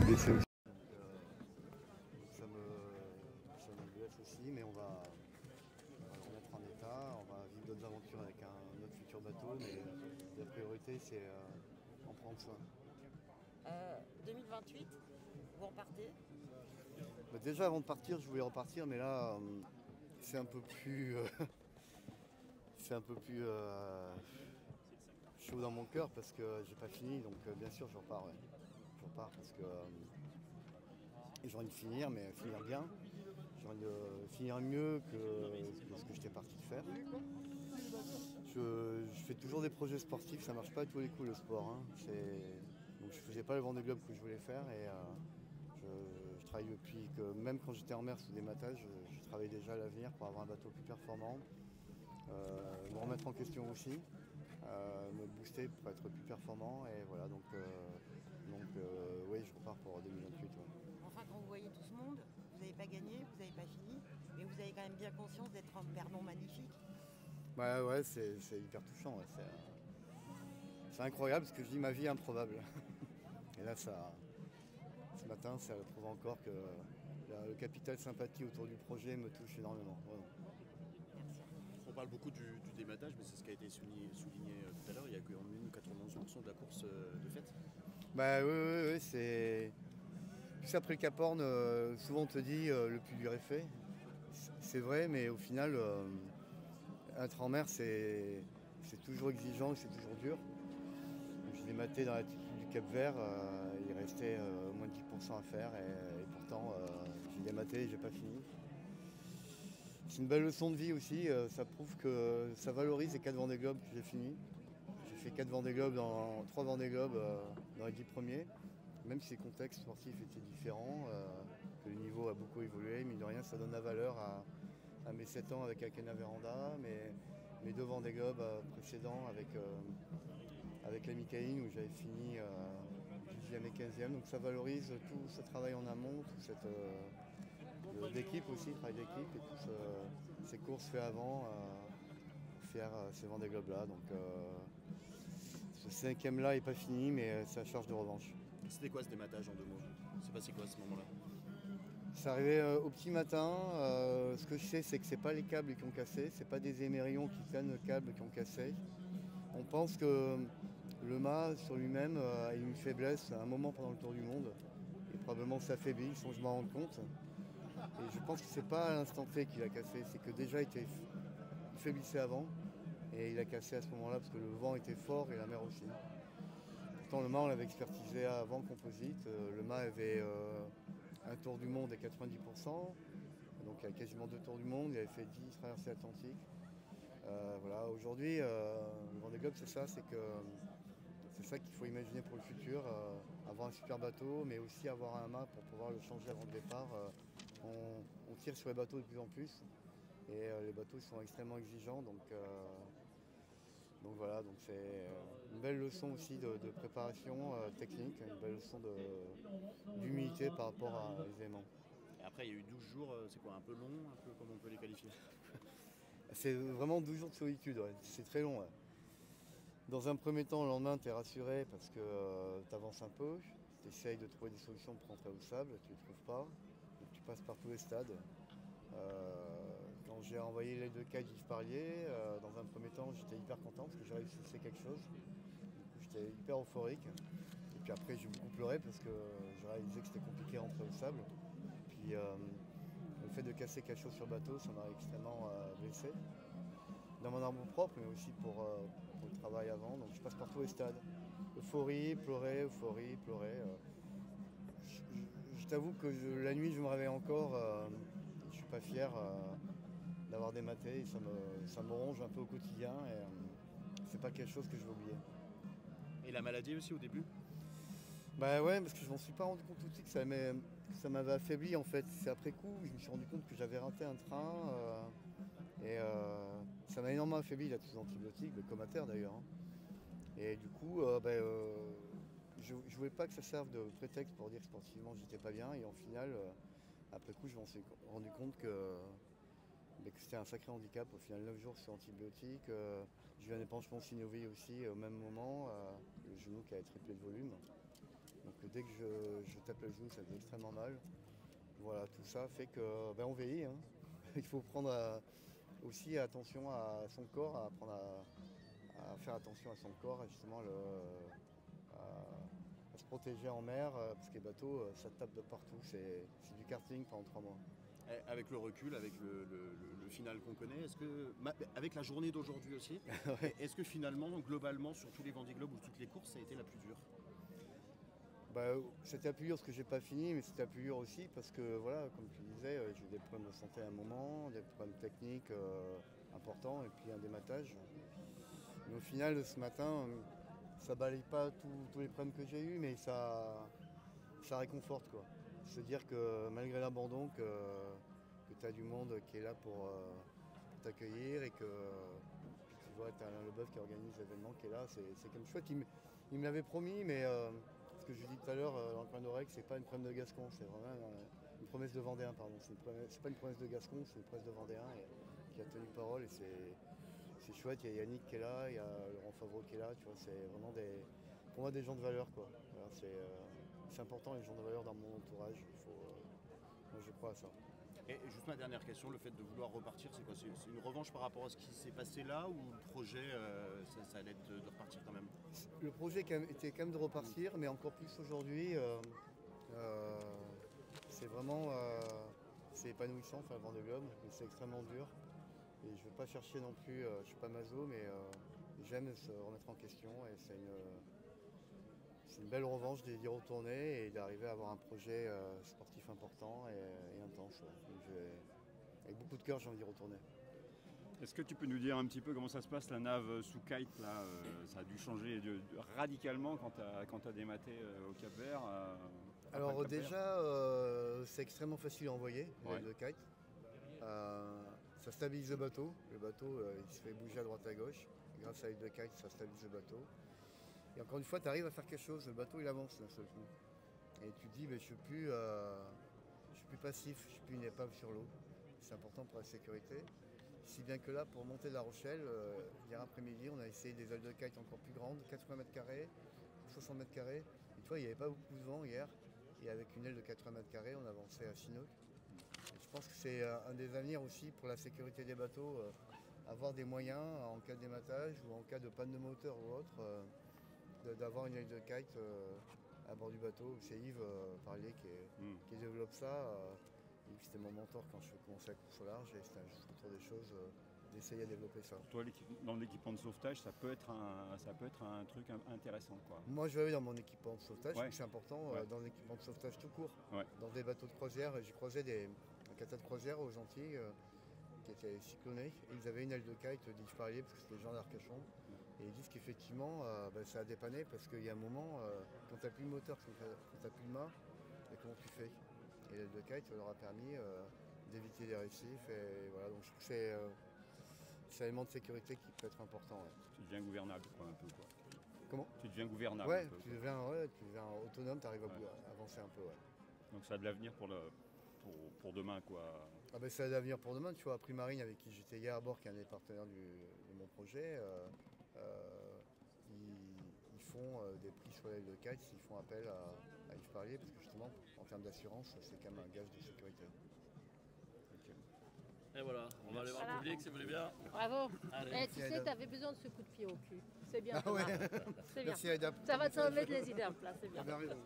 blessé aussi. Ça me blesse aussi, mais on va le remettre en état. On va vivre d'autres aventures avec un autre futur bateau, mais la priorité c'est en prendre soin. 2028, vous repartez? Déjà avant de partir, je voulais repartir, mais là c'est un peu plus, c'est un peu plus chaud dans mon cœur parce que j'ai pas fini, donc bien sûr je repars. Ouais. Je repars parce que j'ai envie de finir, mais finir bien. J'ai envie de finir mieux que ce que j'étais parti de faire. Je fais toujours des projets sportifs, ça marche pas à tous les coups le sport. Hein. Donc je faisais pas le Vendée Globe que je voulais faire et je travaille depuis que même quand j'étais en mer sous des matages, je travaille déjà à l'avenir pour avoir un bateau plus performant, me remettre en question aussi, me booster pour être plus performant et voilà donc oui je repars pour 2028. Ouais. Enfin, quand vous voyez tout ce monde, vous n'avez pas gagné, vous n'avez pas fini, mais vous avez quand même bien conscience d'être un perdant magnifique. Ouais, c'est hyper touchant. Ouais. C'est incroyable parce que je dis ma vie est improbable. Et là, ce matin, ça prouve encore que le capital sympathie autour du projet me touche énormément. Vraiment. Merci. On parle beaucoup du dématage, mais c'est ce qui a été souligné tout à l'heure. Il n'y a qu'en 91% de la course de fête. Bah oui, c'est. Plus après le Cap Horn, souvent on te dit le plus dur est fait. C'est vrai, mais au final, être en mer, c'est toujours exigeant et c'est toujours dur. Je l'ai maté dans l'altitude du Cap Vert, il restait au moins de 10% à faire et pourtant j'ai dématé et j'ai pas fini. C'est une belle leçon de vie aussi, ça prouve que ça valorise les 4 Vendée Globe que j'ai fini. J'ai fait 4 Vendée Globe 3 Vendée Globe dans les 10 premiers, même si les contextes sportifs étaient différents, que le niveau a beaucoup évolué, mine de rien ça donne la valeur à mes 7 ans avec Akena Véranda, mes 2 Vendée Globe précédents avec la Micaïne où j'avais fini 10e et 15e. Donc ça valorise tout ce travail en amont, tout cette d'équipe aussi, travail d'équipe et toutes ces courses faites avant, faire ces Vendée Globe là. Donc ce 5e là n'est pas fini mais c'est la charge de revanche. C'était quoi ce dématage en 2 mots? C'est passé quoi à ce moment-là? C'est arrivé au petit matin. Ce que je sais, c'est que c'est pas les câbles qui ont cassé, c'est pas des émérillons qui tiennent le câble qui ont cassé. On pense que le mât sur lui-même a eu une faiblesse à un moment pendant le tour du monde et probablement s'affaiblit sans que je m'en rende compte. Et je pense que c'est pas à l'instant T qu'il a cassé, c'est que déjà il faiblissait avant et il a cassé à ce moment-là parce que le vent était fort et la mer aussi. Pourtant le mât on l'avait expertisé avant composite, le mât avait un tour du monde à 90%, donc il a quasiment 2 tours du monde, il avait fait 10 traversées atlantiques. Voilà, aujourd'hui, le Vendée Globe, c'est ça, c'est ça qu'il faut imaginer pour le futur, avoir un super bateau, mais aussi avoir un mât pour pouvoir le changer avant le départ. On tire sur les bateaux de plus en plus, et les bateaux sont extrêmement exigeants, donc voilà, donc c'est une belle leçon aussi de préparation technique, une belle leçon d'humilité par rapport à l'élément. Et après, il y a eu 12 jours, c'est quoi, un peu long, un peu comment on peut les qualifier? C'est vraiment 12 jours de solitude, ouais. C'est très long. Ouais. Dans un premier temps, le lendemain, tu es rassuré parce que tu avances un peu, tu essayes de trouver des solutions pour rentrer au sable, tu ne les trouves pas, donc tu passes par tous les stades. Quand j'ai envoyé les 2 cas d'Yves Parlier, dans un premier temps, j'étais hyper content parce que j'ai réussi à faire quelque chose. Du coup, j'étais hyper euphorique. Et puis après, j'ai beaucoup pleuré parce que je réalisais que c'était compliqué de rentrer au sable. Puis le fait de casser quelque chose sur le bateau, ça m'a extrêmement blessé. Dans mon amour propre, mais aussi pour le travail avant. Donc je passe par tous les stades. Euphorie, pleurer. Je t'avoue que la nuit, je me réveille encore. Je suis pas fier d'avoir dématé. Et ça me ronge un peu au quotidien. Et c'est pas quelque chose que je vais oublier. Et la maladie aussi au début? Bah ouais, parce que je m'en suis pas rendu compte tout de suite que ça m'avait affaibli en fait. C'est après coup, je me suis rendu compte que j'avais raté un train. Et ça m'a énormément affaibli là, tous les antibiotiques, le Comater d'ailleurs. Hein. Et du coup, je voulais pas que ça serve de prétexte pour dire que sportivement j'étais pas bien. Et en final, après coup, je m'en suis rendu compte que c'était un sacré handicap. Au final, 9 jours sur antibiotiques. J'ai eu un épanchement synovial aussi au même moment, le genou qui avait triplé de volume. Donc dès que je tape le genou, ça fait extrêmement mal. Voilà, tout ça fait que on vieillit, hein. Il faut prendre aussi attention à son corps, à apprendre à faire attention à son corps et justement à se protéger en mer, parce que les bateaux, ça tape de partout. C'est du karting pendant 3 mois. Avec le recul, avec le final qu'on connaît, avec la journée d'aujourd'hui aussi, Ouais. est-ce que finalement, globalement, sur tous les Vendée Globe ou toutes les courses, ça a été la plus dure? C'était la plus dur parce que j'ai pas fini, mais c'était la plus dur aussi parce que voilà, comme tu disais, j'ai eu des problèmes de santé à un moment, des problèmes techniques importants et puis un dématage. Mais au final, ce matin, ça balaye pas tous les problèmes que j'ai eus, mais ça réconforte quoi. Se dire que malgré l'abandon, que tu as du monde qui est là pour t'accueillir et que puis tu vois, tu as Alain Leboeuf qui organise l'événement qui est là, c'est comme chouette. Il me l'avait promis, mais ce que je lui dis tout à l'heure dans le coin d'oreille, c'est pas une promesse de Gascon, c'est vraiment une promesse de Vendéen, pardon. C'est pas une promesse de Gascon, c'est une promesse de Vendéen et qui a tenu parole et c'est chouette. Il y a Yannick qui est là, il y a Laurent Favreau qui est là, tu vois, c'est vraiment pour moi des gens de valeur quoi. Voilà, c'est important les gens de valeur dans mon entourage. Moi je crois à ça. Et juste ma dernière question, le fait de vouloir repartir, c'est quoi? C'est une revanche par rapport à ce qui s'est passé là ou le projet, ça allait être de repartir quand même? Le projet était quand même de repartir, mais encore plus aujourd'hui. C'est vraiment c'est épanouissant faire le Vendée Globe, mais c'est extrêmement dur. Et je ne veux pas chercher non plus, je ne suis pas maso, mais j'aime se remettre en question et c'est une belle revanche d'y retourner et d'arriver à avoir un projet sportif important et intense. Ouais. Donc avec beaucoup de cœur, j'ai envie d'y retourner. Est-ce que tu peux nous dire un petit peu comment ça se passe, la nave sous kite là, ça a dû changer radicalement quand tu as dématé au Cap-Vert. Alors déjà, c'est extrêmement facile à envoyer, l'aile de kite. Ça stabilise le bateau. Le bateau, il se fait bouger à droite à gauche. Grâce à l'aile de kite, ça stabilise le bateau. Et encore une fois, tu arrives à faire quelque chose, le bateau il avance d'un seul coup. Et tu te dis, je ne suis plus passif, je ne suis plus une épave sur l'eau. C'est important pour la sécurité. Si bien que là, pour monter de La Rochelle, hier après-midi, on a essayé des ailes de kite encore plus grandes, 80 mètres carrés, 60 mètres carrés. Et tu vois, il n'y avait pas beaucoup de vent hier. Et avec une aile de 80 mètres carrés, on avançait à Chinook. Et je pense que c'est un des avenirs aussi pour la sécurité des bateaux, avoir des moyens en cas de dématage ou en cas de panne de moteur ou autre. D'avoir une aile de kite à bord du bateau. C'est Yves Parlier qui développe ça. Yves, c'était mon mentor quand je commençais la course au large et c'était juste autour des choses d'essayer à développer ça. Pour toi, dans l'équipement de sauvetage, ça peut être un truc intéressant, quoi. Moi, je vais dans mon équipement de sauvetage, c'est important, Ouais. dans l'équipement de sauvetage tout court. Ouais. Dans des bateaux de croisière, j'ai croisé un cata de croisière aux Antilles qui étaient cyclonés. Et ils avaient une aile de kite d'Yves Parlier parce que c'était des gens d'Arcachon. Et ils disent qu'effectivement, ça a dépanné parce qu'il y a un moment, quand tu n'as plus le moteur, quand tu n'as plus le mât, comment tu fais? Et l'aile de kite, ça leur a permis d'éviter les récifs. Et voilà, donc je trouve que c'est un élément de sécurité qui peut être important. Ouais. Tu deviens gouvernable, quoi, un peu, quoi. Comment? Tu deviens gouvernable. Ouais, un peu, tu deviens autonome, tu arrives à avancer un peu. Ouais. Donc ça a de l'avenir pour demain, quoi. Ça a de l'avenir pour demain. Tu vois, Primarine, avec qui j'étais hier à bord, qui est un des partenaires de mon projet, ils font des prix sur l'aile de kite s'ils font appel à Yves Parlier, parce que justement, en termes d'assurance, c'est quand même un gage de sécurité. Et voilà, on va aller voir le public si vous voulez bien. Bravo. Allez. Tu sais, tu avais besoin de ce coup de pied au cul. C'est bien. Ah ouais. C'est bien. Merci Aïda. Ça va te remettre les idées en place, c'est bien. Ah, merveilleux.